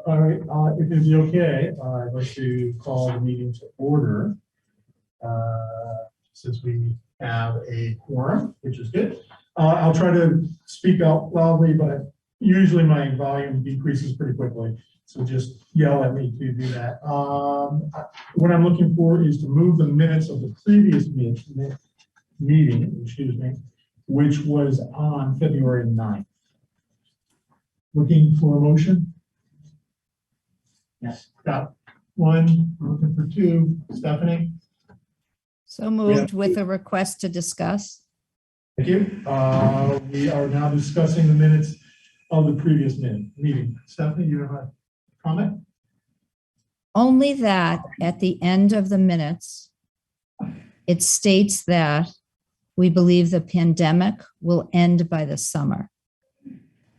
All right, if it'd be okay, I'd like to call the meeting to order. Since we have a quorum, which is good. I'll try to speak out loudly, but usually my volume decreases pretty quickly. So just yell at me to do that. What I'm looking for is to move the minutes of the previous meeting, excuse me, which was on February 9th. Looking for a motion? Yes. Got one, looking for two. Stephanie? So moved with a request to discuss. Thank you. We are now discussing the minutes of the previous meeting. Stephanie, you have a comment? Only that at the end of the minutes, it states that we believe the pandemic will end by the summer.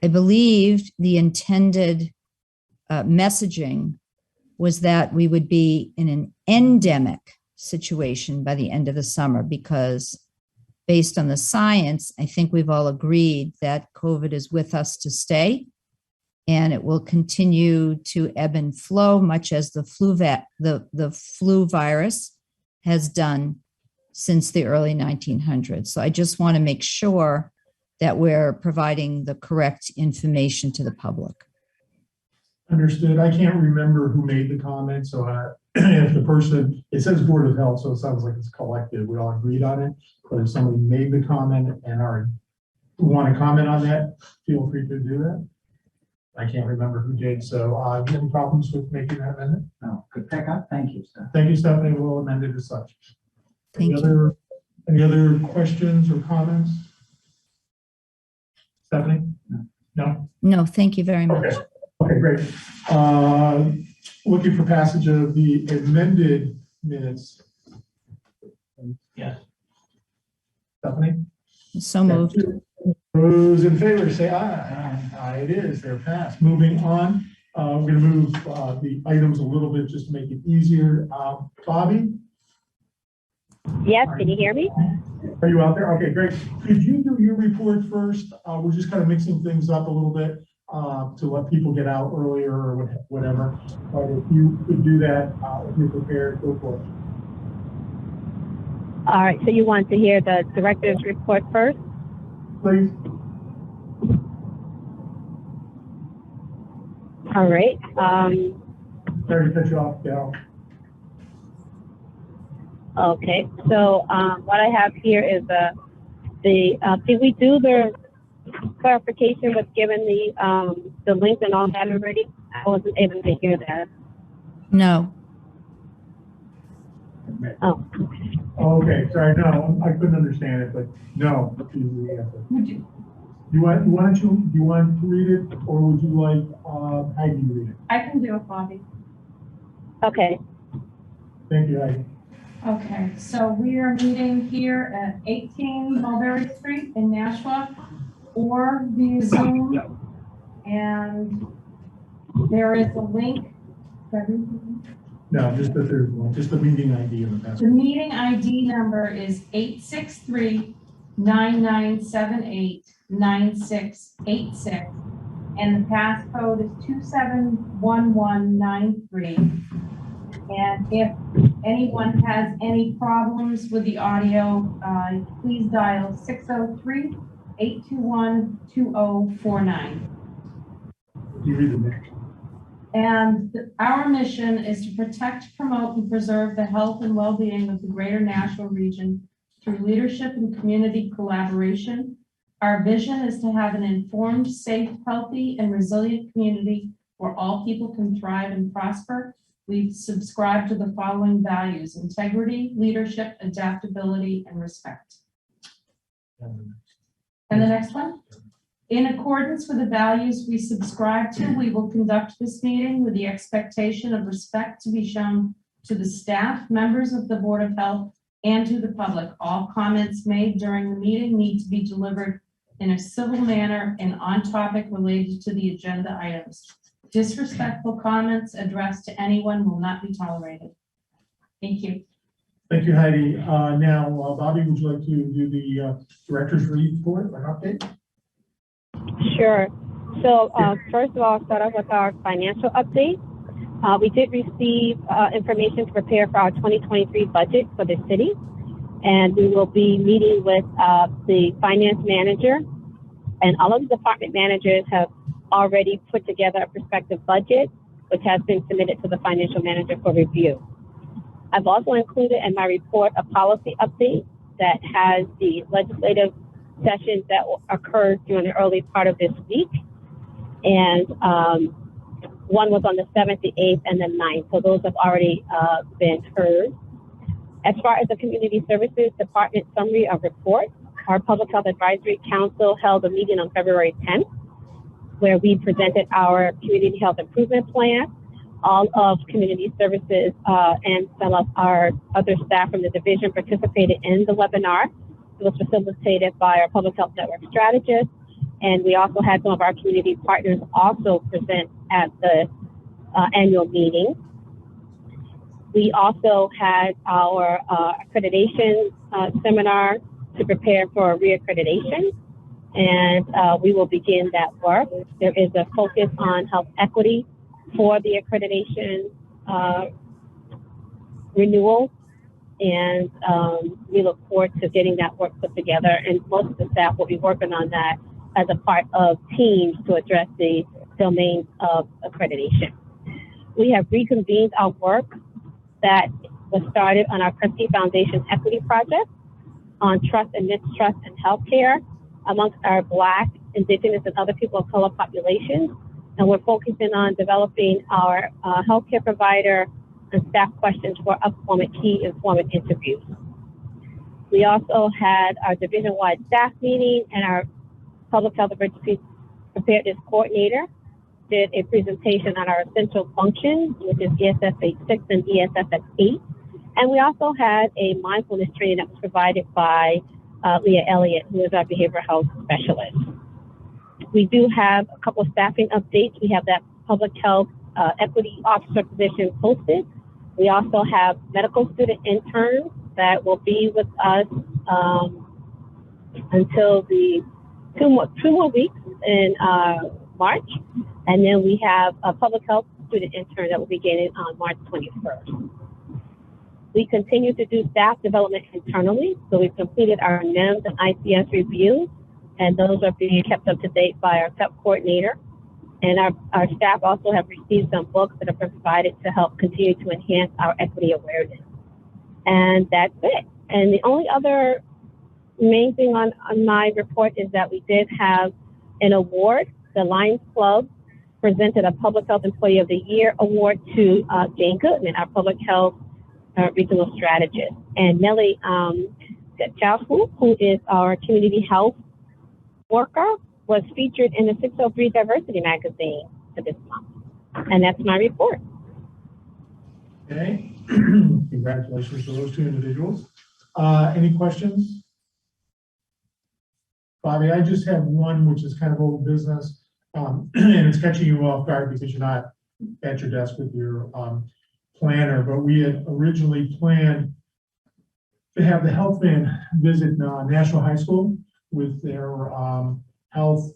I believed the intended messaging was that we would be in an endemic situation by the end of the summer, because based on the science, I think we've all agreed that COVID is with us to stay, and it will continue to ebb and flow, much as the flu virus has done since the early 1900s. So I just want to make sure that we're providing the correct information to the public. Understood. I can't remember who made the comment, so if the person, it says Board of Health, so it sounds like it's collective. We all agreed on it, but if somebody made the comment and want to comment on that, feel free to do that. I can't remember who did, so do you have any problems with making that amendment? No, good pickup. Thank you, sir. Thank you, Stephanie. We'll amend it as such. Thank you. Any other questions or comments? Stephanie? No? No, thank you very much. Okay. Okay, great. Looking for passage of the amended minutes. Yes. Stephanie? So moved. Those in favor say aye. Aye, it is. They're passed. Moving on, we're going to move the items a little bit just to make it easier. Bobby? Yes, can you hear me? Are you out there? Okay, great. Could you do your report first? We're just kind of mixing things up a little bit to let people get out earlier or whatever. But if you could do that, if you're prepared, go for it. All right, so you want to hear the director's report first? Please. All right. Sorry to cut you off, Gal. Okay, so what I have here is did we do the clarification with given the link and all that already? I wasn't able to hear that. No. Oh. Okay, sorry, no, I couldn't understand it, but no. Would you? Do you want to read it, or would you like Heidi to read it? I can do it, Bobby. Okay. Thank you, Heidi. Okay, so we are meeting here at 18 Mulberry Street in Nashua, or via Zoom, and there is a link. No, just the third one, just the meeting ID in the past. The meeting ID number is 863-9978-9686, and the passcode is 271193. And if anyone has any problems with the audio, please dial 603-821-2049. You read the next. And our mission is to protect, promote, and preserve the health and well-being of the greater Nashua region through leadership and community collaboration. Our vision is to have an informed, safe, healthy, and resilient community where all people can thrive and prosper. We subscribe to the following values: integrity, leadership, adaptability, and respect. And the next one. In accordance with the values we subscribe to, we will conduct this meeting with the expectation of respect to be shown to the staff, members of the Board of Health, and to the public. All comments made during the meeting need to be delivered in a civil manner and on topic related to the agenda items. Disrespectful comments addressed to anyone will not be tolerated. Thank you. Thank you, Heidi. Now, Bobby, would you like to do the director's report or update? Sure. So first of all, I'll start off with our financial update. We did receive information to prepare for our 2023 budget for the city, and we will be meeting with the finance manager, and all of the department managers have already put together a prospective budget, which has been submitted to the financial manager for review. I've also included in my report a policy update that has the legislative sessions that occurred during the early part of this week. And one was on the 7th, the 8th, and the 9th. So those have already been heard. As far as the Community Services Department summary of report, our Public Health Advisory Council held a meeting on February 10th, where we presented our Community Health Improvement Plan. All of Community Services and some of our other staff from the division participated in the webinar. It was facilitated by our Public Health Network strategist. And we also had some of our community partners also present at the annual meeting. We also had our accreditation seminar to prepare for reaccreditation, and we will begin that work. There is a focus on health equity for the accreditation renewal, and we look forward to getting that work put together, and most of the staff will be working on that as a part of teams to address the domains of accreditation. We have reconvened our work that was started on our Christie Foundation Equity Project on trust and mistrust in healthcare amongst our Black, Indigenous, and other people of color populations. And we're focusing on developing our healthcare provider and staff questions for upcoming key informant interviews. We also had our division-wide staff meeting, and our Public Health Emergency Preparedness Coordinator did a presentation on our essential functions, which is ESF 6 and ESF 8. And we also had a mindfulness training that was provided by Leah Elliott, who is our behavioral health specialist. We do have a couple of staffing updates. We have that public health equity officer position posted. We also have medical student interns that will be with us until the two more weeks in March. And then we have a public health student intern that will be beginning on March 21st. We continue to do staff development internally. So we've completed our NIMS and ICS reviews, and those are being kept up to date by our PEP coordinator. And our staff also have received some books that are provided to help continue to enhance our equity awareness. And that's it. And the only other main thing on my report is that we did have an award. The Lions Club presented a Public Health Employee of the Year award to Jane Goodman, our public health regional strategist. And Nellie Chowfu, who is our community health worker, was featured in the 603 Diversity magazine for this month. And that's my report. Okay, congratulations to those two individuals. Any questions? Bobby, I just have one, which is kind of old business, and it's catching you off guard because you're not at your desk with your planner, but we had originally planned to have the health van visit National High School with their health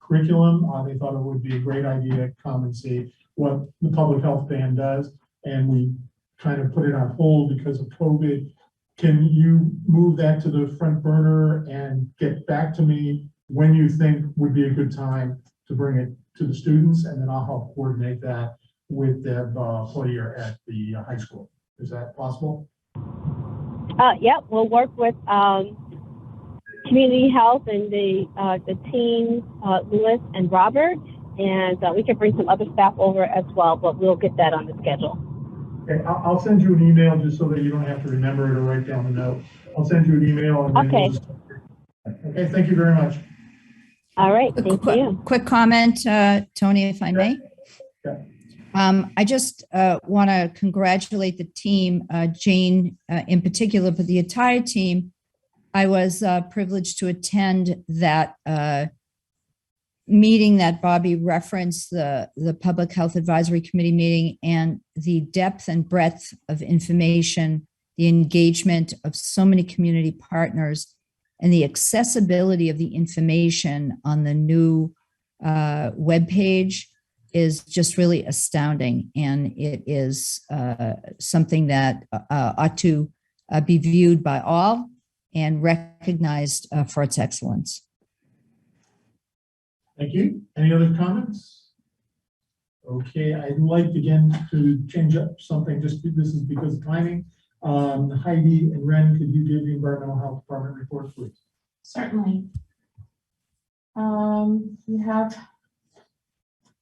curriculum. They thought it would be a great idea to come and see what the public health van does, and we kind of put it on hold because of COVID. Can you move that to the front burner and get back to me when you think would be a good time to bring it to the students, and then I'll help coordinate that with Deb Hoyer at the high school. Is that possible? Yeah, we'll work with community health and the team, Lewis and Robert, and we can bring some other staff over as well, but we'll get that on the schedule. Okay, I'll send you an email just so that you don't have to remember it or write down the note. I'll send you an email and then Okay. we'll just... Okay, thank you very much. All right, thank you. Quick comment, Tony, if I may. Yeah. I just want to congratulate the team, Jane in particular, but the entire team. I was privileged to attend that meeting that Bobby referenced, the Public Health Advisory Committee meeting, and the depth and breadth of information, the engagement of so many community partners, and the accessibility of the information on the new webpage is just really astounding. And it is something that ought to be viewed by all and recognized for its excellence. Thank you. Any other comments? Okay, I'd like again to change up something, just this is because of timing. Heidi and Ren, could you give the Environmental Health Department report, please? Certainly. You have,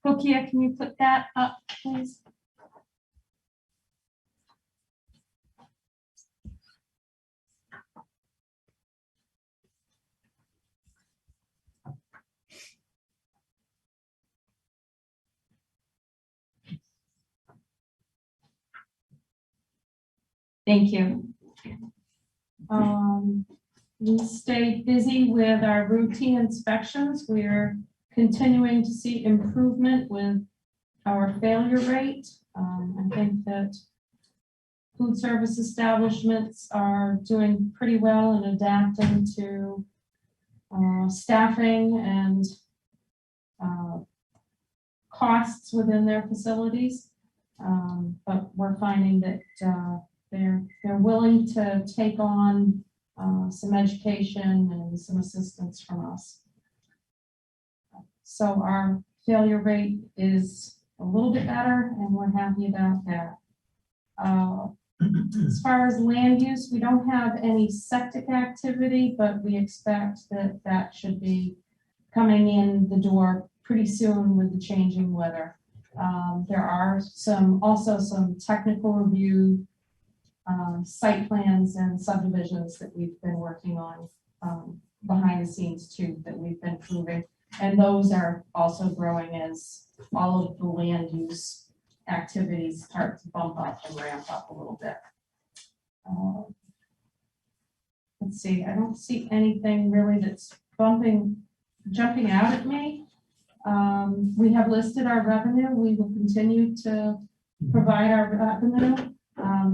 Rukia, can you put that up, please? Thank you. We stayed busy with our routine inspections. We're continuing to see improvement with our failure rate. I think that food service establishments are doing pretty well in adapting to staffing and costs within their facilities. But we're finding that they're willing to take on some education and some assistance from us. So our failure rate is a little bit better, and we're happy about that. As far as land use, we don't have any septic activity, but we expect that that should be coming in the door pretty soon with the changing weather. There are also some technical review site plans and subdivisions that we've been working on behind the scenes too, that we've been proving. And those are also growing as all of the land use activities start to bump up and ramp up a little bit. Let's see, I don't see anything really that's jumping out at me. We have listed our revenue. We will continue to provide our revenue.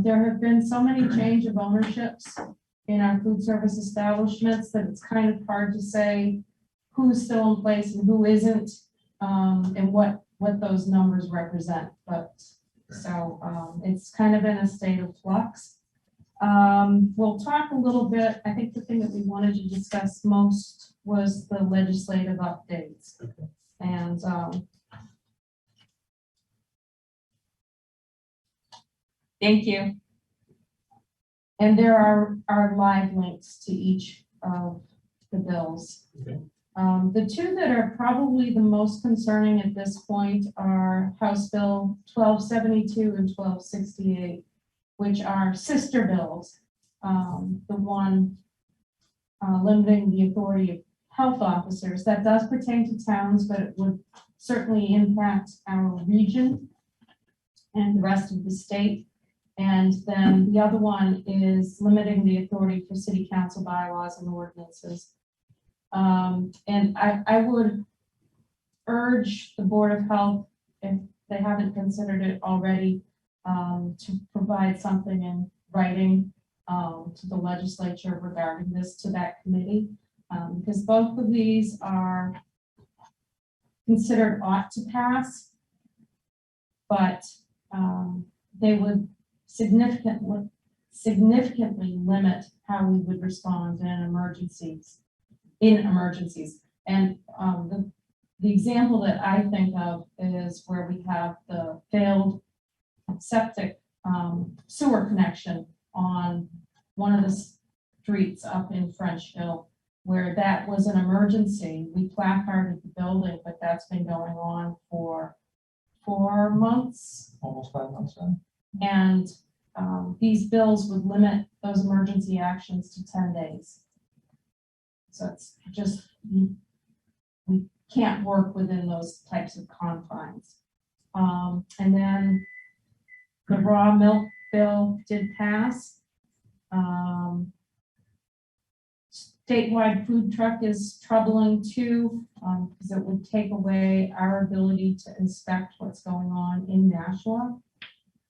There have been so many change of ownerships in our food service establishments that it's kind of hard to say who's still in place and who isn't, and what those numbers represent. But so it's kind of in a state of flux. We'll talk a little bit. I think the thing that we wanted to discuss most was the legislative updates. Okay. And thank you. And there are live links to each of the bills. Okay. The two that are probably the most concerning at this point are House Bill 1272 and 1268, which are sister bills. The one limiting the authority of health officers, that does pertain to towns, but it would certainly impact our region and the rest of the state. And then the other one is limiting the authority for city council bylaws and ordinances. And I would urge the Board of Health, if they haven't considered it already, to provide something in writing to the legislature regarding this, to that committee, because both of these are considered ought to pass, but they would significantly limit how we would respond in emergencies. And the example that I think of is where we have the failed septic sewer connection on one of the streets up in French Hill, where that was an emergency. We placarded the building, but that's been going on for 4 months. Almost 5 months now. And these bills would limit those emergency actions to 10 days. So it's just, we can't work within those types of confines. And then the raw milk bill did pass. Statewide food truck is troubling too, because it would take away our ability to inspect what's going on in Nashua.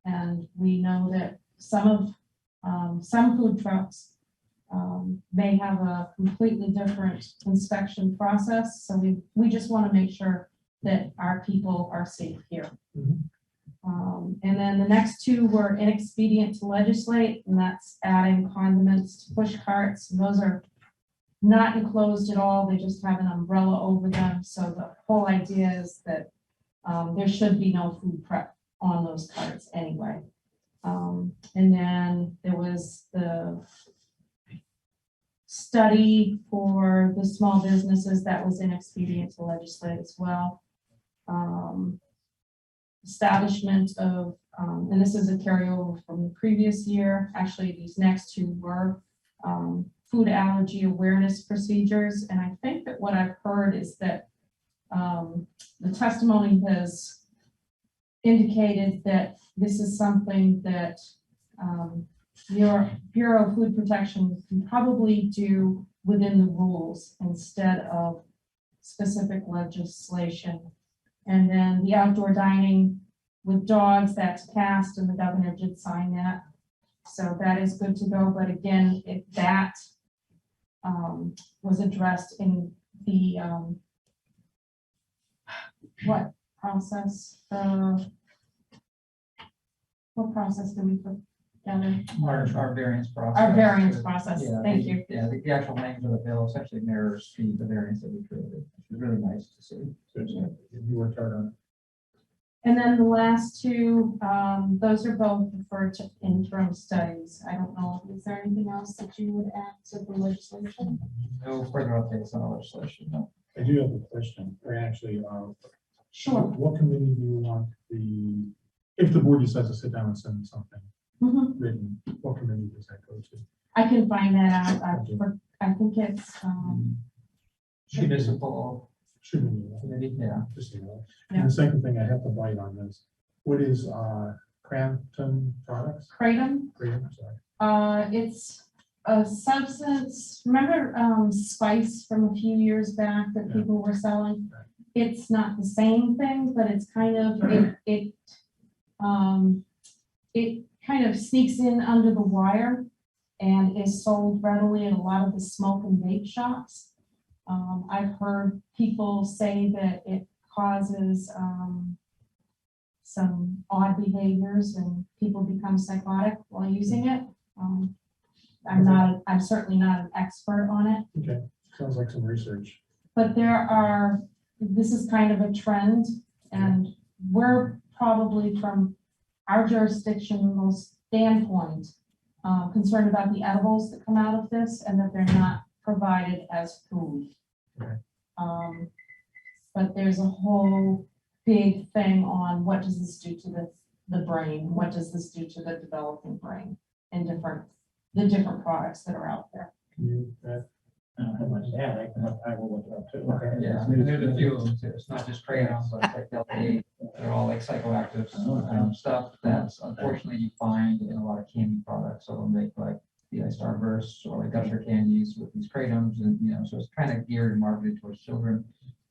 And we know that some food trucks They have a completely different inspection process, so we just want to make sure that our people are safe here. Mhm. And then the next two were inexpedient to legislate, and that's adding condiments to push carts. Those are not enclosed at all, they just have an umbrella over them, so the whole idea is that there should be no food prep on those carts anyway. And then there was the study for the small businesses that was inexpedient to legislate as well. Establishment of, and this is a carryover from the previous year, actually these next two were food allergy awareness procedures. And I think that what I've heard is that the testimony has indicated that this is something that your Bureau of Food Protection can probably do within the rules instead of specific legislation. And then the outdoor dining with dogs, that's passed, and the governor did sign that. So that is good to go. But again, if that was addressed in the what process? What process did we put together? Our variance process. Our variance process. Yeah, Thank you. Yeah, the actual language of the bill essentially mirrors the variance that we created, which is really nice to see. You worked hard on And then the last two, those are both referred to interim studies. I don't know, is there anything else that you would add to the legislation? No further updates on the legislation, no. it. I do have a question, or actually, Sure. what committee do you want if the board decides to sit down and send something Mhm. written, what committee does that go to? I can find that out. I think it's, Municipal Shouldn't be that. committee, yeah. Just, you know. Yeah. And the second thing, I have to bite on this. What is kratom products? kratom. Kratom, sorry. It's a substance, remember spice from a few years back that Yeah. people were selling? Right. It's not the same thing, but it's kind of, it kind of sneaks in under the wire and is sold readily in a lot of the smoke and vape shops. I've heard people say that it causes some odd behaviors and people become psychotic while using it. I'm certainly not an expert on it, Okay, sounds like some research. but this is kind of a trend, and we're probably from our jurisdictional standpoint concerned about the edibles that come out of this and that they're not provided as food. Right. But there's a whole big thing on what does this do to the brain? What does this do to the developing brain and the different products that are out there? Can you, I don't have much to add. I will look it up too. Okay. Yeah, and there's a few of them too. It's not just kratom, but it's like Delta-8. They're all like psychoactive stuff that's unfortunately you find in a lot of candy products. So they'll make like the Starburst or like gusher candies with these kratoms, and so it's kind of geared and marketed towards children,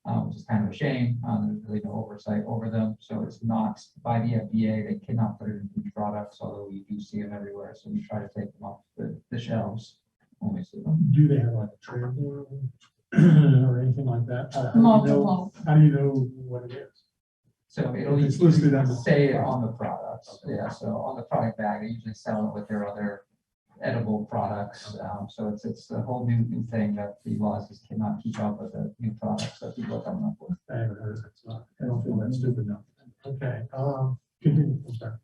which is kind of a shame. There's really no oversight over them, so it's not by the FDA. They cannot put it in food products, although we do see them everywhere. So we try to take them off the shelves when we see them. do they have like a trade or anything like that? Multiple. How do you know what it is? So it'll It's listed on the- say it on the products. Yeah, so on the product bag, they usually sell it with their other edible products. So it's a whole new thing that the laws just cannot keep up with the new products that people are coming up with. I haven't heard of it, so I don't feel that stupid now. Okay, continue, I'm sorry.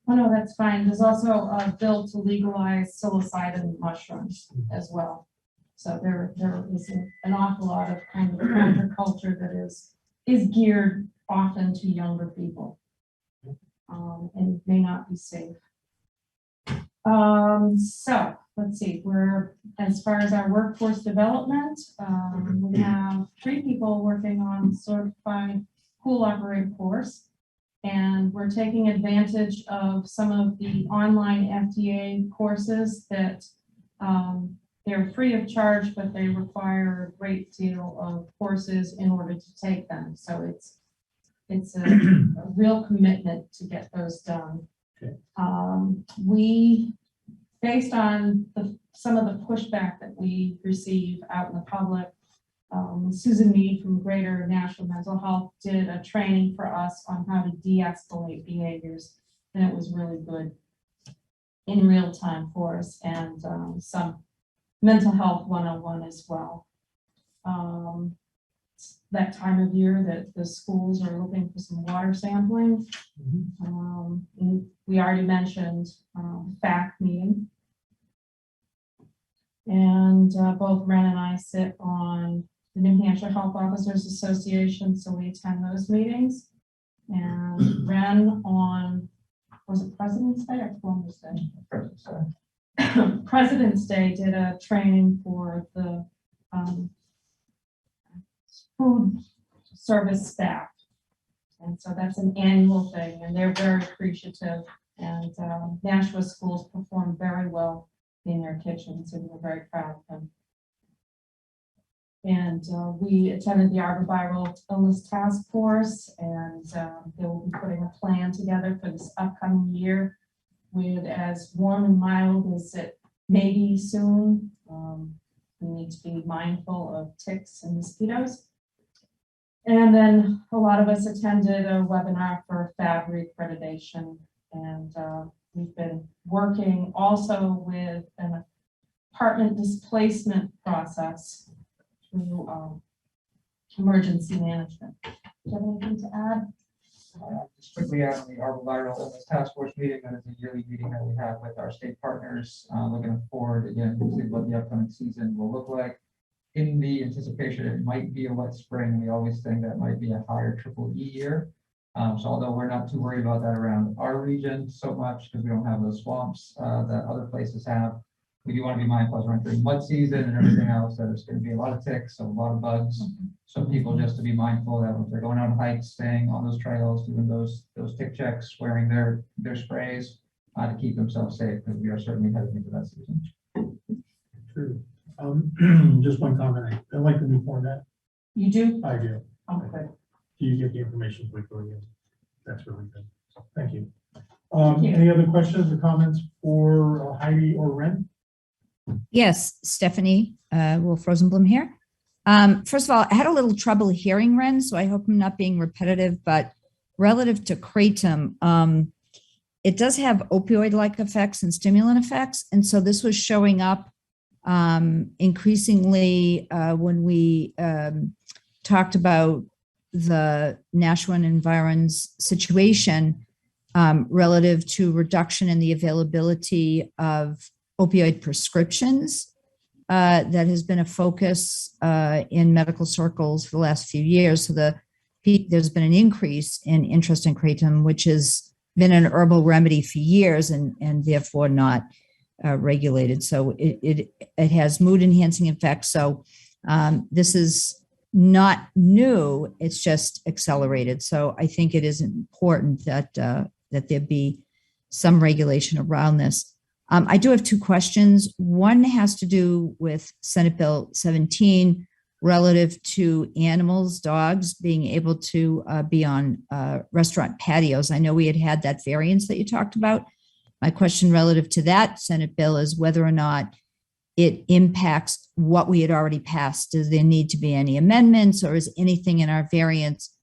Oh, no, that's fine. There's also a bill to legalize psilocybin mushrooms as well. So there is an awful lot of kind of counterculture that is geared often to younger people. And may not be safe. So let's see, as far as our workforce development, we have 3 people working on certified pool operator course. And we're taking advantage of some of the online FDA courses that they're free of charge, but they require a great deal of courses in order to take them. So it's a real commitment to get those done. Okay. We based on some of the pushback that we receive out in the public, Susan Mead from Greater National Mental Health did a training for us on how to de-escalate behaviors, and it was really good in real time for us, and some mental health 101 as well. That time of year that the schools are looking for some water sampling. And we already mentioned FAC meeting. And both Ren and I sit on the New Hampshire Health Officers Association, so we attend those meetings. And Ren on, was it President's Day or Columbus Day? President's Day did a training for the food service staff. And so that's an annual thing, and they're very appreciative. And Nashua schools performed very well in their kitchens, and we're very proud of them. And we attended the Arboviral Illness Task Force, and they will be putting a plan together for this upcoming year with as warm and mild as it may be soon. We need to be mindful of ticks and mosquitoes. And then a lot of us attended a webinar for FAB accreditation, and we've been working also with an apartment displacement process through emergency management. Do you have anything to add? Just quickly add on the Arboviral Illness Task Force meeting, that is a yearly meeting that we have with our state partners, looking forward again to what the upcoming season will look like. In the anticipation it might be a wet spring, we always think that might be a higher triple E year. So although we're not too worried about that around our region so much because we don't have those swamps that other places have, we do want to be mindful as we're entering mud season and everything else, that there's going to be a lot of ticks, a lot of bugs. So people just to be mindful that if they're going on hikes, staying on those trails, doing those tick checks, wearing their sprays to keep themselves safe, because we are certainly heading into that season. True. Just one comment. I like the new format. You do? I do. Okay. You get the information quickly, and that's really good. So, thank you. Thank you. Any other questions or comments for Heidi or Ren? Yes, Stephanie, Wolf Rosenblum here. First of all, I had a little trouble hearing Ren, so I hope I'm not being repetitive, but relative to kratom, it does have opioid-like effects and stimulant effects. And so this was showing up increasingly when we talked about the Nashua and Environs situation relative to reduction in the availability of opioid prescriptions. That has been a focus in medical circles for the last few years. So there's been an increase in interest in kratom, which has been an herbal remedy for years and therefore not regulated. So it has mood enhancing effects. So this is not new, it's just accelerated. So I think it is important that there be some regulation around this. I do have two questions. One has to do with Senate Bill 17 relative to animals, dogs being able to be on restaurant patios. I know we had that variance that you talked about. My question relative to that Senate bill is whether or not it impacts what we had already passed. Does there need to be any amendments, or is anything in our variance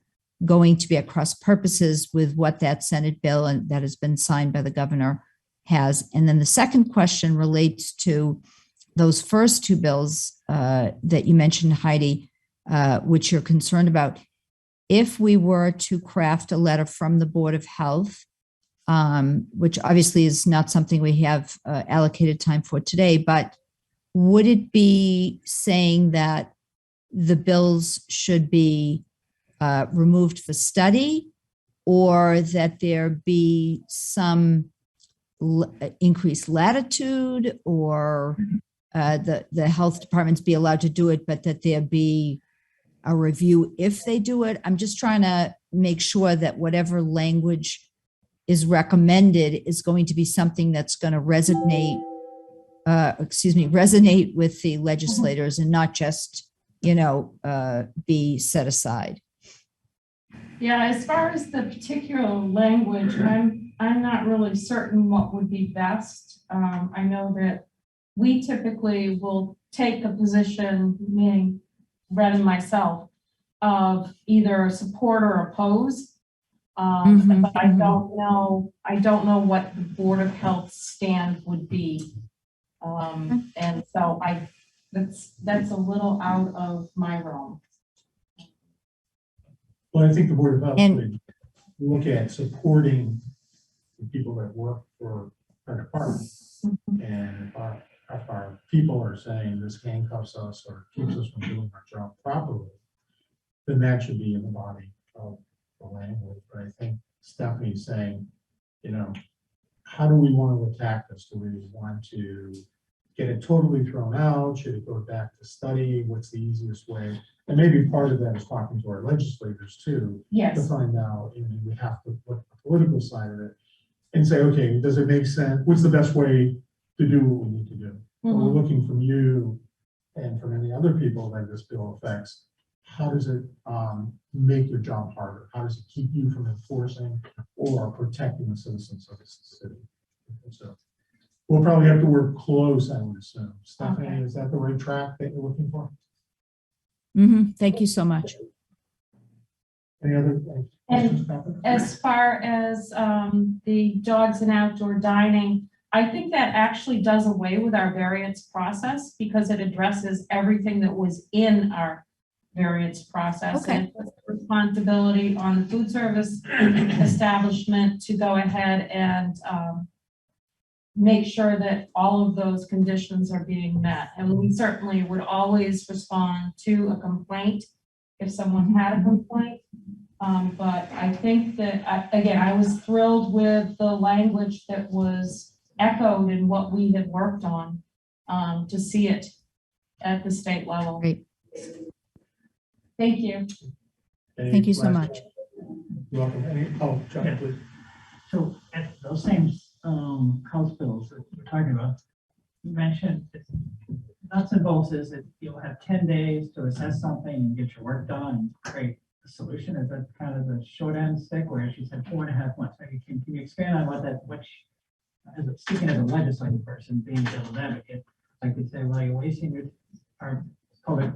going to be at cross purposes with what that Senate bill and that has been signed by the governor has? And then the second question relates to those first two bills that you mentioned, Heidi, which you're concerned about. If we were to craft a letter from the Board of Health, which obviously is not something we have allocated time for today, but would it be saying that the bills should be removed for study, or that there be some increased latitude, or the health departments be allowed to do it, but that there be a review if they do it? I'm just trying to make sure that whatever language is recommended is going to be something that's going to resonate with the legislators and not just, be set aside. Yeah, as far as the particular language, I'm I'm not really certain what would be best. I know that we typically will take a position, meaning Red and myself, of either support or oppose. But I don't know what the Board of Health stand would be. And so that's a little out of my realm. Well, I think the Board of Health And- would look at supporting the people that work for our department. And if our people are saying this handcuffs us or keeps us from doing our job properly, then that should be in the body of the language. But I think Stephanie's saying, you know, how do we want to attack this? Do we want to get it totally thrown out? Should it go back to study? What's the easiest way? And maybe part of that is talking to our legislators too, to Yes. find out, you know, we have to look at the political side of it and say, okay, does it make sense? What's the best way to do what we need to do? But we're looking from you and from any other people that this bill affects. How does it make your job harder? How does it keep you from enforcing or protecting the citizens of this city? So we'll probably have to work close, I would assume. Stephanie, Okay. is that the right track that you're looking for? Thank you so much. Any other questions, Stephanie? As far as the dogs and outdoor dining, I think that actually does away with our variance process because it addresses everything that was in our variance process. And it puts the responsibility on the food service establishment to go ahead and make sure that all of those conditions are being met. And we certainly would always respond to a complaint if someone had a complaint. But I think that, again, I was thrilled with the language that was echoed in what we had worked on to see it at the state level. Great. Thank you. Thank you so last much. questions? You're welcome. John, please. So at those same House bills that we're talking about, you mentioned that nuts and bolts is that you'll have 10 days to assess something and get your work done and create a solution. Is that kind of the short end stick, where she said 4.5 months? Can you expand on what that, as a, speaking as a legislative person, being devil's advocate, like we say, well, you're wasting our public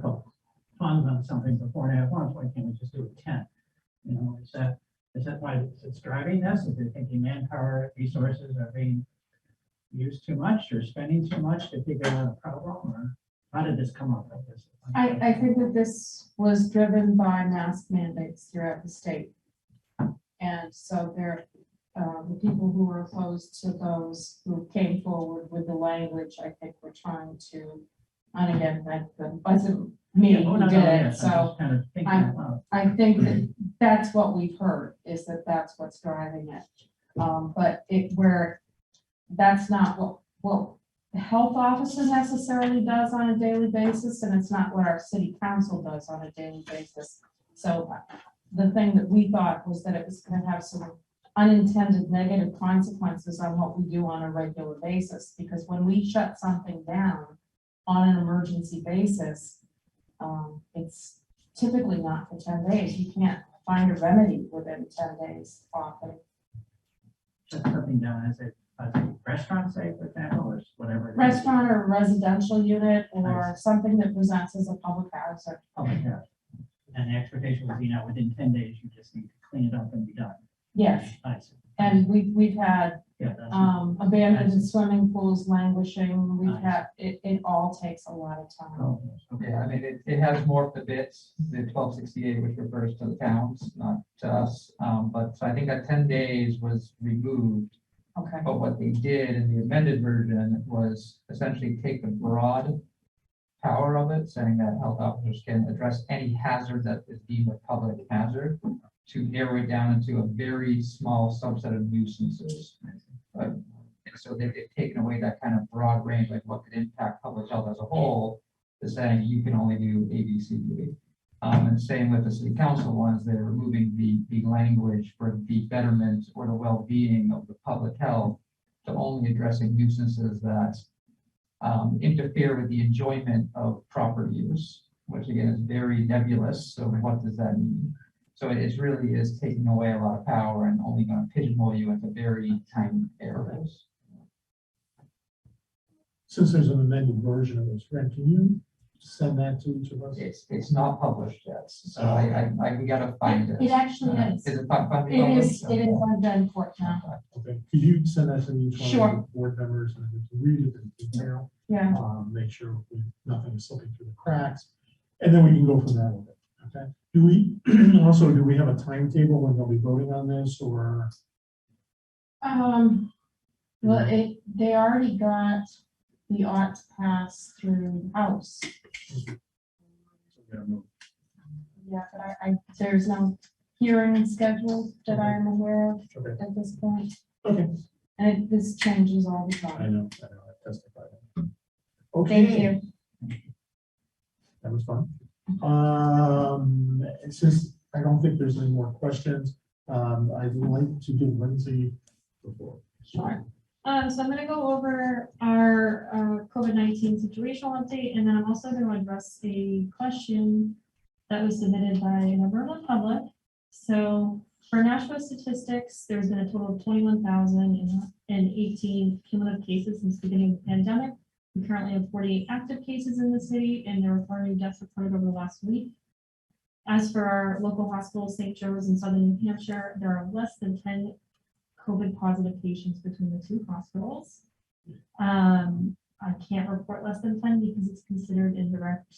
funds on something for 4.5 months, why can't we just do it 10? You know, is that why it's driving this? Is it thinking manpower resources are being used too much or spending too much to figure out a problem, or how did this come up like this? I think that this was driven by mask mandates throughout the state. And so the people who were opposed to those who came forward with the language, I think were trying to, and again, that wasn't me who did it, so I think that that's what we've heard, is that that's what's driving it. But that's not what the health officer necessarily does on a daily basis, and it's not what our city council does on a daily basis. So the thing that we thought was that it was going to have some unintended negative consequences on what we do on a regular basis, because when we shut something down on an emergency basis, it's typically not for 10 days. You can't find a remedy within 10 days often. Shut something down as a restaurant, say, for example, or whatever. Restaurant or residential unit or something that presents as a public hazard. Public health. And the expectation would be now within 10 days, you just need to clean it up and be done. Yes, I see. and we've had Yeah, that's. abandoned swimming pools languishing. We've had, it all takes a lot of time. Oh, okay. Yeah, I mean, it has morphed a bit, the 1268, which refers to the towns, not to us. But so I think that 10 days was removed. Okay, But what they did in the amended version was essentially take the broad power of it, saying that health officers can address any hazard that is deemed a public hazard, to narrow it down into a very small subset of nuisances. So they've taken away that kind of broad range, like what could impact public health as a whole, to saying you can only do A, B, C, D. And same with the city council ones, they're removing the language for the betterment or the well-being of the public health to only addressing nuisances that interfere with the enjoyment of property use, which again is very nebulous. So what does that mean? So it really is taking away a lot of power and only going to pigeonhole you into very tiny areas. Since there's an amended version of this, Ren, can you send that to each of us? It's not published yet, so we gotta find it. It actually is. Is it fun? It is on the court now. Okay, could you send that to each one Sure. of the board members and we can read it in detail? Yeah. Make sure nothing is slipping through the cracks, and then we can go from there with it, okay? Do we, also, do we have a timetable when they'll be voting on this, or? Well, they already got the arts pass through the House. Yeah, but there's no hearing scheduled that I'm aware of Okay, at this point. okay, And this changes all the I time. know, I testified. Okay. Thank you. That was fun. It's just, I don't think there's any more questions. I'd like to give Lindsay the floor. Sure. So I'm gonna go over our COVID-19 situational update, and then I'm also gonna address a question that was submitted by a member of the public. So for Nashville statistics, there's been a total of 21,018 cumulative cases since the beginning of the pandemic. We currently have 48 active cases in the city, and there were 4 new deaths reported over the last week. As for our local hospitals, St. Joe's and Southern New Hampshire, there are less than 10 COVID positive patients between the 2 hospitals. I can't report less than 10 because it's considered indirect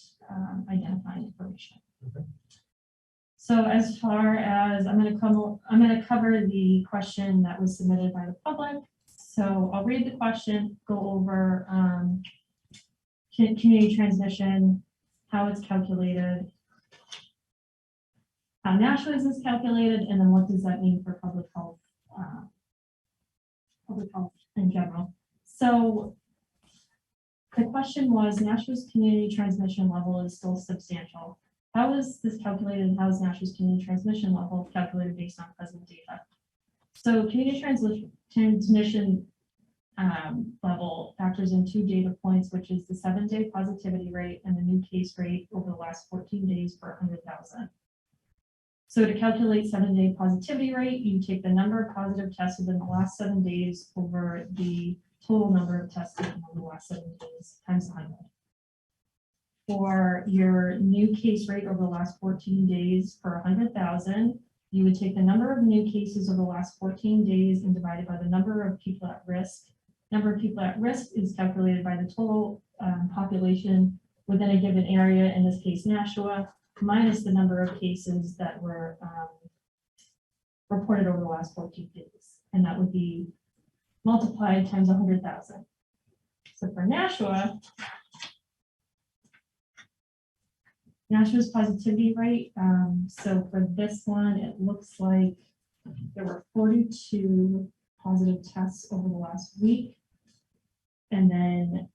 identifying information. Okay. So as far as I'm going to cover the question that was submitted by the public. So I'll read the question, go over community transmission, how it's calculated, how Nashville's is calculated, and then what does that mean for public health in general. So the question was, Nashville's community transmission level is still substantial. How is this calculated? How is Nashville's community transmission level calculated based on present data? So community transmission level factors in 2 data points, which is the 7-day positivity rate and the new case rate over the last 14 days per 100,000. So to calculate 7-day positivity rate, you take the number of positive tests within the last 7 days over the total number of tests taken over the last 7 days times 100. For your new case rate over the last 14 days per 100,000, you would take the number of new cases over the last 14 days and divide it by the number of people at risk. Number of people at risk is calculated by the total population within a given area, in this case Nashua, minus the number of cases that were reported over the last 14 days. And that would be multiplied times 100,000. So for Nashua, Nashua's positivity rate, so for this one, it looks like there were 42 positive tests over the last week, and then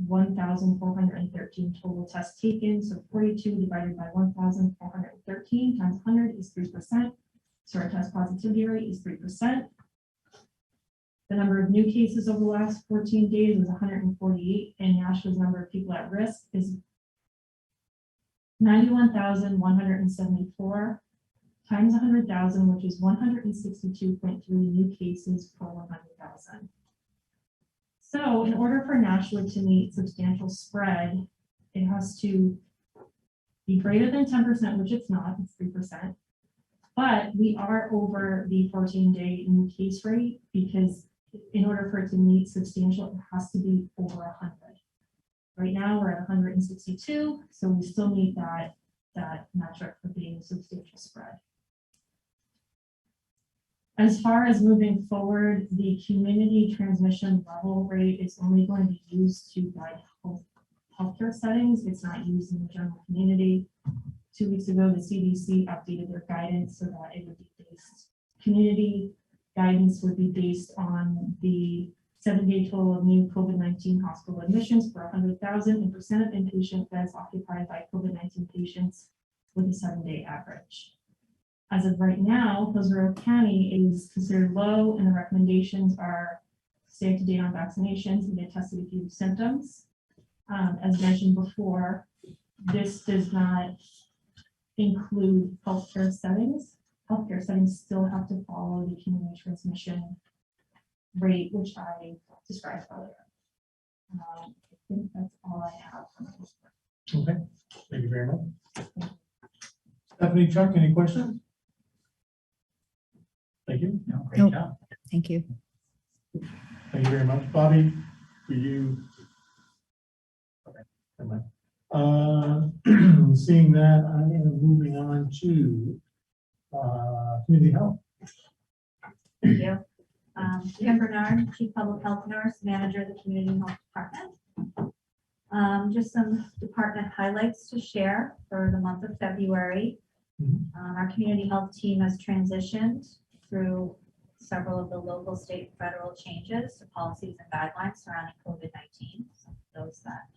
1,413 total tests taken. So 42 divided by 1,413 times 100 is 3%. So our test positivity rate is 3%. The number of new cases over the last 14 days was 148, and Nashua's number of people at risk is 91,174 times 100,000, which is 162.3 new cases per 100,000. So in order for Nashua to meet substantial spread, it has to be greater than 10%, which it's not, it's 3%. But we are over the 14-day new case rate, because in order for it to meet substantial, it has to be over 100. Right now we're at 162, so we still meet that metric for being substantial spread. As far as moving forward, the community transmission level rate is only going to be used to guide healthcare settings. It's not used in the general community. 2 weeks ago, the CDC updated their guidance so that it would be based, community guidance would be based on the 7-day total of new COVID-19 hospital admissions per 100,000 and percent of inpatient beds occupied by COVID-19 patients with a 7-day average. As of right now, Hillsborough County is considered low, and the recommendations are stay up to date on vaccinations and get tested if you have symptoms. As mentioned before, this does not include healthcare settings. healthcare settings still have to follow the community transmission rate, which I described earlier. I think that's all I have. Okay, thank you very much. Stephanie, Chuck, any questions? Thank you. No, great Nope. job. Thank you. Thank you very much. Bobby, for you. Okay, never mind. Seeing that, I am moving on to community health. Thank you. Jim Bernard, Chief Public Health Nurse, Manager of the Community Health Department. Just some department highlights to share for the month of February. Our community health team has transitioned through several of the local, state, and federal changes to policies and guidelines surrounding COVID-19, some of those that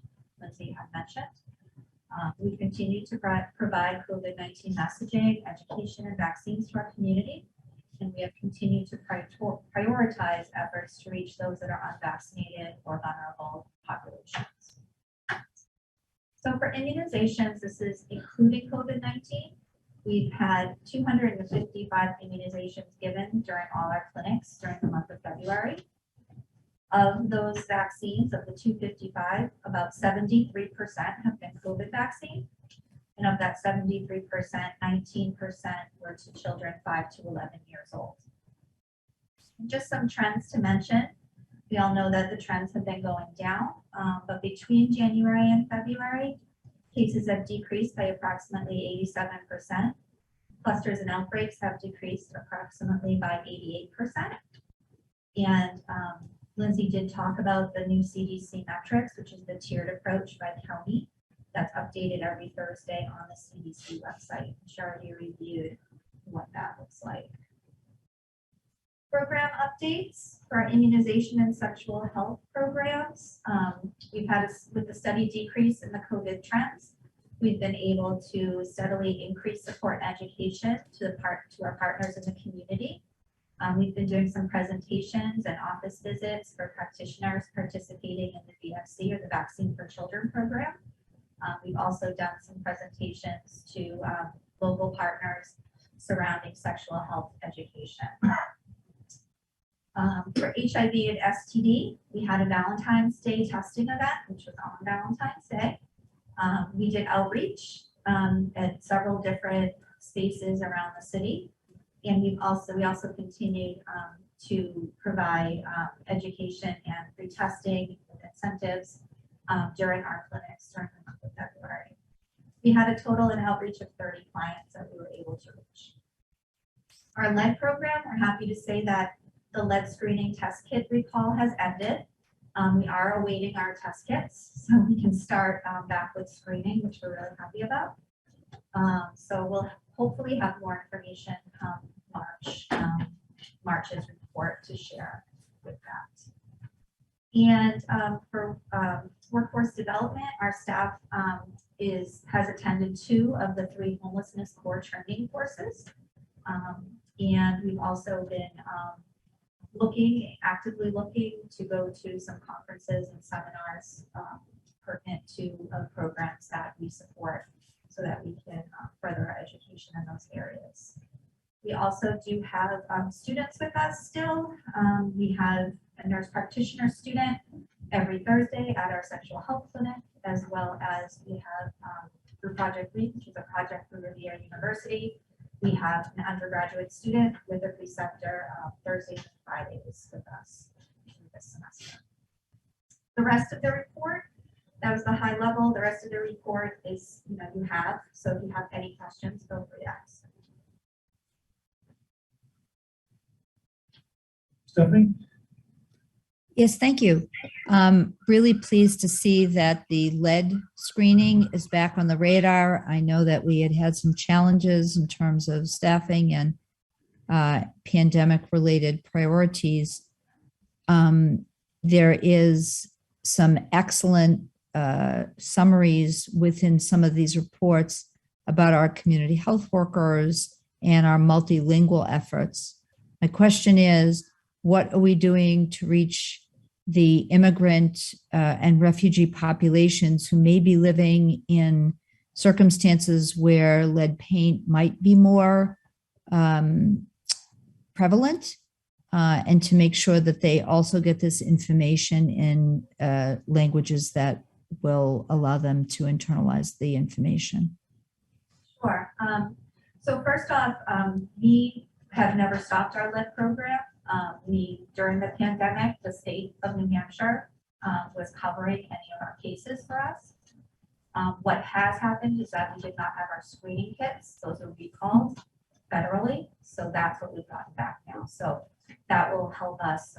Lindsay had mentioned. We continue to provide COVID-19 messaging, education, and vaccines to our community. And we have continued to prioritize efforts to reach those that are unvaccinated or vulnerable populations. So for immunizations, this is including COVID-19. We've had 255 immunizations given during all our clinics during the month of February. Of those vaccines, of the 255, about 73% have been COVID vaccine. And of that 73%, 19% were to children 5 to 11 years old. Just some trends to mention. We all know that the trends have been going down, but between January and February, cases have decreased by approximately 87%. Clusters and outbreaks have decreased approximately by 88%. And Lindsay did talk about the new CDC metrics, which is the tiered approach by county. That's updated every Thursday on the CDC website. She already reviewed what that looks like. Program updates for our immunization and sexual health programs. We've had, with the steady decrease in the COVID trends, we've been able to steadily increase support and education to our partners in the community. We've been doing some presentations and office visits for practitioners participating in the VFC, or the Vaccine for Children program. We've also done some presentations to local partners surrounding sexual health education. For HIV and STD, we had a Valentine's Day testing event, which was on Valentine's Day. We did outreach at several different spaces around the city. And we also continued to provide education and free testing with incentives during our clinics during the month of February. We had a total in outreach of 30 clients that we were able to reach. Our lead program, we're happy to say that the lead screening test kit recall has ended. We are awaiting our test kits, so we can start back with screening, which we're really happy about. So we'll hopefully have more information come March's report to share with that. And for workforce development, our staff has attended 2 of the 3 homelessness core training courses. And we've also been actively looking to go to some conferences and seminars pertinent to programs that we support so that we can further our education in those areas. We also do have students with us still. We have a nurse practitioner student every Thursday at our sexual health clinic, as well as we have through Project REAP, which is a project through Riviera University. We have an undergraduate student with a preceptor Thursdays and Fridays with us this semester. The rest of the report, that was the high level. The rest of the report is, you have. So if you have any questions, feel free to ask. Stephanie? Yes, thank you. Really pleased to see that the lead screening is back on the radar. I know that we had some challenges in terms of staffing and pandemic-related priorities. There is some excellent summaries within some of these reports about our community health workers and our multilingual efforts. My question is, what are we doing to reach the immigrant and refugee populations who may be living in circumstances where lead paint might be more prevalent, and to make sure that they also get this information in languages that will allow them to internalize the information. Sure. So first off, we have never stopped our LIT program. During the pandemic, the state of New Hampshire was covering any of our cases for us. What has happened is that we did not have our screening kits. Those are recalled federally. So that's what we've gotten back now. So that will help us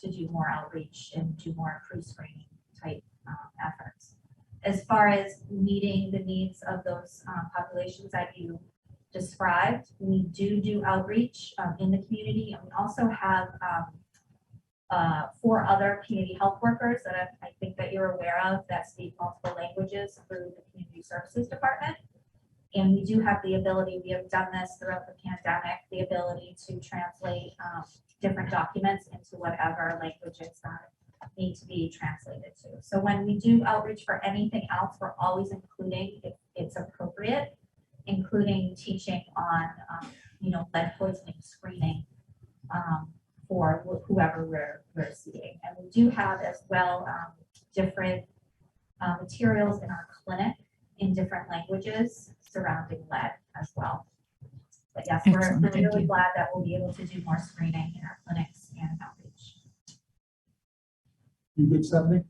to do more outreach and do more pre-screening type efforts. As far as meeting the needs of those populations that you described, we do outreach in the community, and we also have 4 other community health workers that I think that you're aware of that speak multiple languages through the Community Services Department. And we do have the ability, we have done this throughout the pandemic, the ability to translate different documents into whatever languages that need to be translated to. So when we do outreach for anything else, we're always including, if it's appropriate, including teaching on, lead poisoning screening for whoever we're seeing. And we do have as well different materials in our clinic in different languages surrounding lead as well. But yes, Excellent, we're thank really you. glad that we'll be able to do more screening in our clinics and outreach. You good, Stephanie?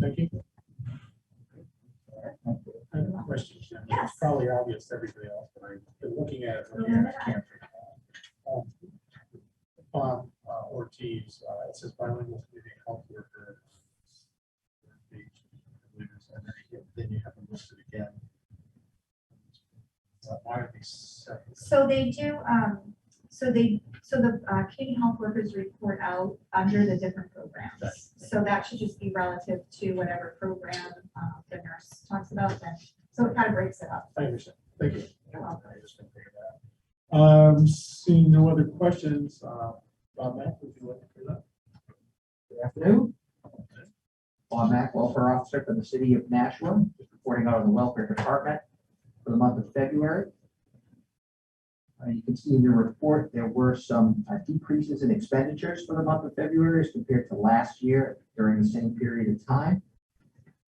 Thank you. I have a question, Jen. Yes. It's probably obvious to everybody else, but I've been looking at it, I can't recall. Ortiz, it says bilingual community health worker. And then you have them listed again. Why are they separate? So they do, so the community health workers report out under the different programs. Right. So that should just be relative to whatever program the nurse talks about then. So it kind of breaks it up. I understand. Thank you. You're welcome. I just didn't figure that out. Seeing no other questions, Matt, would you like to do that? Good afternoon. Bob Mack, Welfare Officer for the City of Nashua, just reporting out of the Welfare Department for the month of February. You can see in your report, there were some decreases in expenditures for the month of February as compared to last year during the same period of time.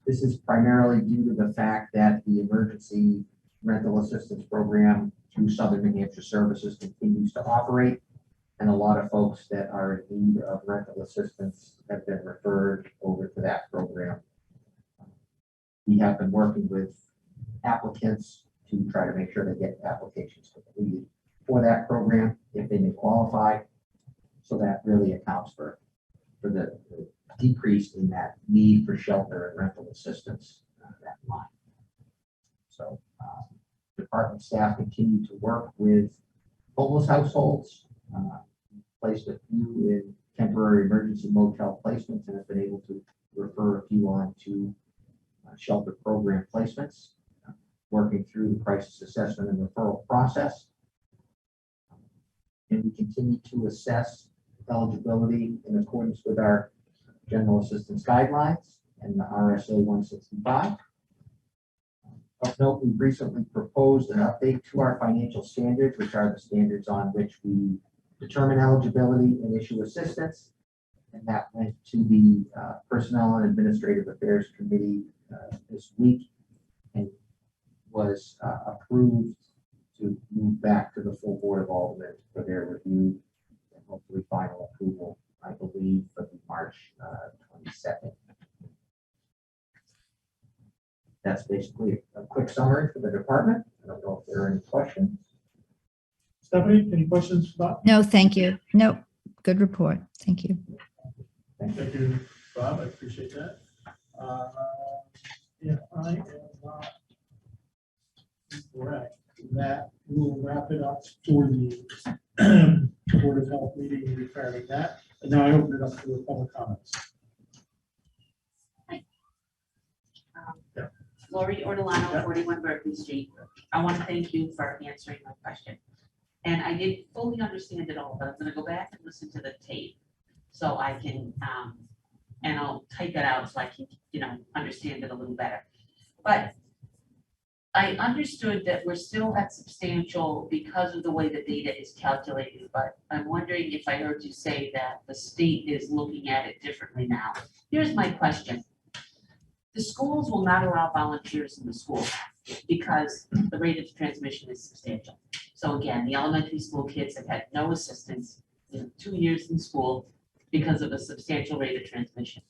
This is primarily due to the fact that the emergency rental assistance program through Southern New Hampshire Services continues to operate. And a lot of folks that are in need of rental assistance have been referred over to that program. We have been working with applicants to try to make sure they get applications completed for that program if they may qualify. So that really accounts for the decrease in that need for shelter and rental assistance, that line. So department staff continue to work with homeless households, placed a few in temporary emergency motel placements and have been able to refer a few on to shelter program placements, working through the crisis assessment and referral process. And we continue to assess eligibility in accordance with our general assistance guidelines and the RSA 165. Of note, we recently proposed an update to our financial standards, which are the standards on which we determine eligibility and issue assistance. And that went to the Personnel and Administrative Affairs Committee this week and was approved to move back to the full Board of Aldermen for their review and hopefully final approval, I believe, for the March 22nd. That's basically a quick summary for the department. I don't know if there are any questions. Stephanie, any questions for Bob? No, thank you. No, good report. Thank you. Thank you, Bob. I appreciate that. If I am not correct, that will wrap it up for the Board of Health meeting regarding that. And now I open it up to the public comments. Lori Ortolano, 41 Berkeley Street. I want to thank you for answering my question. And I did fully understand it all, but I'm going to go back and listen to the tape so I can, and I'll type that out so I can, understand it a little better. But I understood that we're still at substantial because of the way the data is calculated, but I'm wondering if I heard you say that the state is looking at it differently now. Here's my question. The schools will not allow volunteers in the school because the rate of transmission is substantial. So again, the elementary school kids have had no assistance in 2 years in school because of a substantial rate of transmission.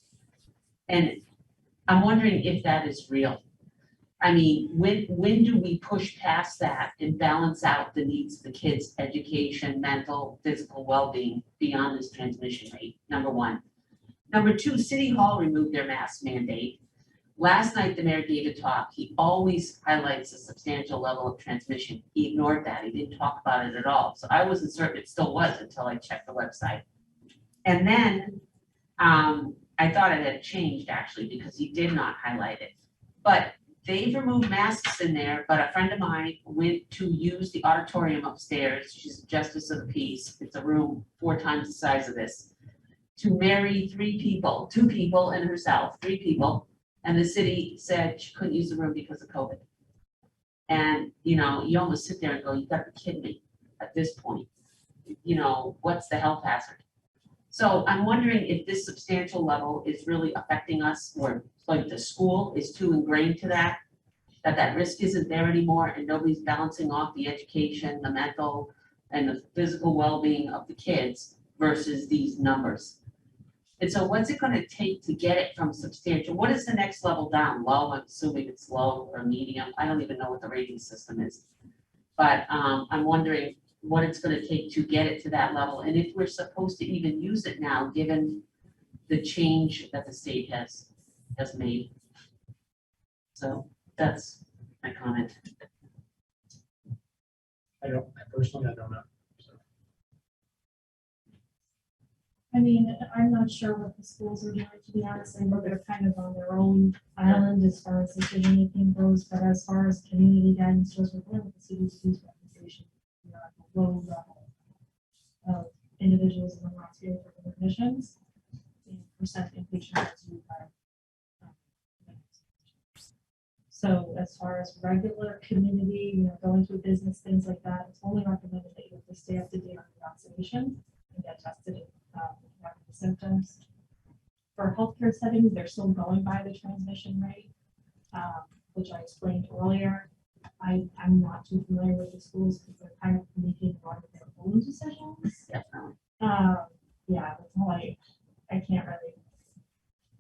And I'm wondering if that is real. I mean, when do we push past that and balance out the needs of the kids' education, mental, physical well-being beyond this transmission rate? Number one. Number two, City Hall removed their mask mandate. Last night, the mayor gave a talk. He always highlights a substantial level of transmission. He ignored that. He didn't talk about it at all. So I wasn't certain it still was until I checked the website. And then I thought it had changed actually because he did not highlight it. But they've removed masks in there, but a friend of mine went to use the auditorium upstairs. She's a justice of the peace. It's a room 4 times the size of this. To marry 3 people, 2 people and herself, 3 people. And the city said she couldn't use the room because of COVID. And, you know, you almost sit there and go, you gotta be kidding me at this point. You know, what's the health hazard? So I'm wondering if this substantial level is really affecting us, or like the school is too ingrained to that risk isn't there anymore and nobody's balancing off the education, the mental and the physical well-being of the kids versus these numbers. And so what's it gonna take to get it from substantial? What is the next level down? Low, I'm assuming it's low or medium. I don't even know what the rating system is. But I'm wondering what it's gonna take to get it to that level. And if we're supposed to even use it now, given the change that the state has made. So that's my comment. Personally, I don't know. So, I mean, I'm not sure what the schools are doing, to be honest. I know they're kind of on their own island as far as decision making goes, but as far as community guidance goes, we're going with the CDC's recommendation. You know, at the low level of individuals in the hospital for admissions, and percent inpatient ICU by. So as far as regular community, you know, going to a business, things like that, it's only recommended that you have to stay up to date on your vaccinations and get tested if you have the symptoms. For healthcare settings, they're still going by the transmission rate, which I explained earlier. I'm not too familiar with the schools because they're kind of making a lot of their own decisions. Definitely. Yeah, that's all I can't really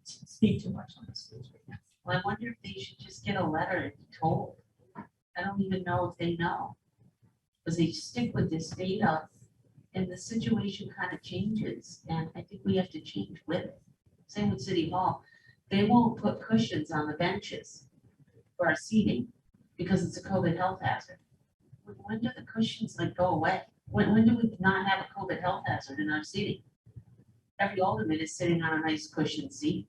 speak too much on the schools right now. Well, I wonder if they should just get a letter and be told. I don't even know if they know. Because they stick with this data and the situation kind of changes. And I think we have to change with it. Same with City Hall. They won't put cushions on the benches for our seating because it's a COVID health hazard. When do the cushions like go away? When do we not have a COVID health hazard in our seating? Every alderman is sitting on a nice cushioned seat.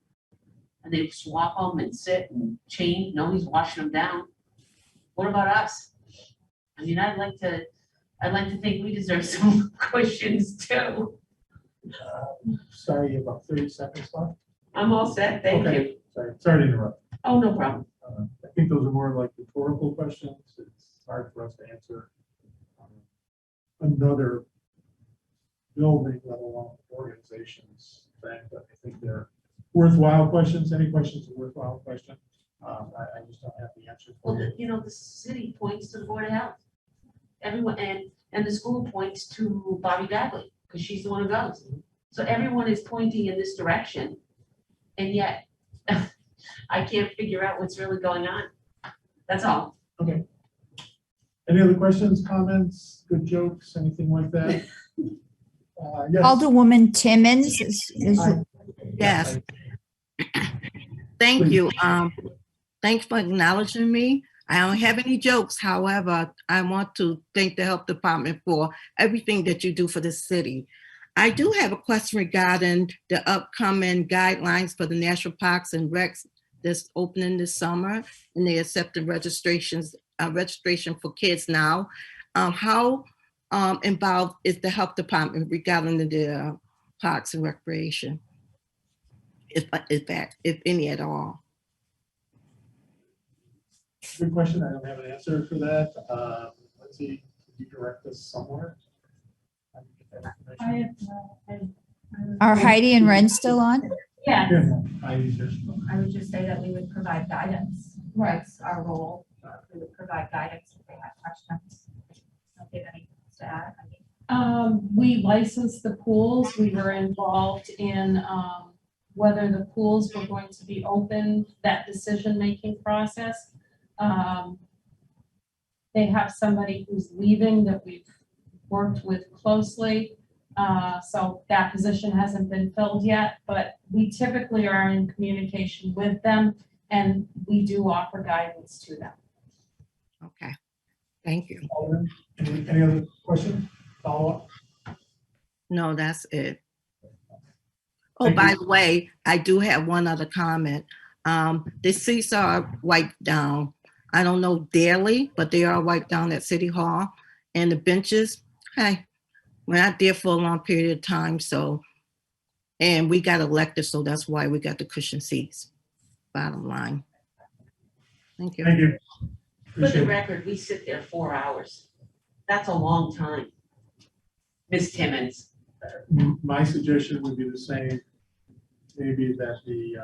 And they swap them and sit and change. Nobody's washing them down. What about us? I mean, I'd like to think we deserve some cushions too. sorry, about 30 seconds left. I'm all set, thank Okay. you. Sorry to interrupt. Oh, no problem. I think those are more like rhetorical questions. It's hard for us to answer. Another building, let alone organizations thing, but I think they're worthwhile questions. Any questions are worthwhile question. I just don't have the answer for Well, you. you know, the city points to the Board of Health. Everyone, and the school points to Bobby Bagley, because she's the one who goes. So everyone is pointing in this direction, and yet I can't figure out what's really going on. That's all. Okay. Any other questions, comments, good jokes, anything like that? Yes. Alderwoman Timmons is Yes. Thank Please. you. Thanks for acknowledging me. I don't have any jokes. However, I want to thank the health department for everything that you do for the city. I do have a question regarding the upcoming guidelines for the national parks and recs that's opening this summer, and they accepting registration for kids now. How involved is the health department regarding the parks and recreation? If any at all. Good question. I don't have an answer for that. Let's see, could you direct us somewhere? I can get that information. Are Heidi and Ren still on? Yeah, Yeah, I use this. I would just say that we would provide guidance. Right. That's our role. We would provide guidance if they have questions. Don't give anything to add. I mean, we licensed the pools. We were involved in, whether the pools were going to be open, that decision-making process. They have somebody who's leaving that we've worked with closely. So that position hasn't been filled yet, but we typically are in communication with them and we do offer guidance to them. Okay, thank you. Alderman, any other question, follow up? No, that's it. Oh, Thank by you. the way, I do have one other comment. The seats are wiped down. I don't know daily, but they are wiped down at City Hall. And the benches, hey, we're not there for a long period of time, so, and we got elected, so that's why we got the cushion seats, bottom line. Thank you. Thank you. For the Appreciate it. record, we sit there 4 hours. That's a long time. Ms. Timmons. My suggestion would be the same, maybe that the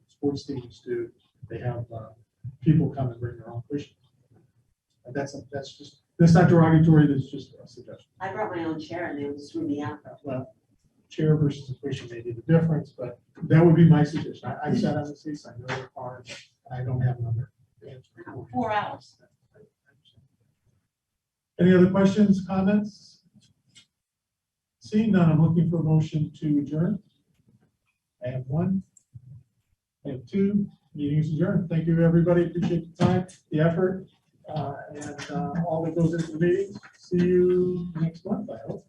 sports teams do. They have people come and bring their own cushions. And that's just, that's not derogatory, that's just a suggestion. I brought my own chair and they would screw me out. Well, chair versus a cushion may be the difference, but that would be my suggestion. I sat on the seats, I know they're hard, and I don't have another answer. 4 hours. Any other questions, comments? Seeing none, I'm looking for a motion to adjourn. I have one. I have two. Meeting is adjourned. Thank you, everybody. Appreciate the time, the effort, and all that goes into the meeting. See you next month, I hope.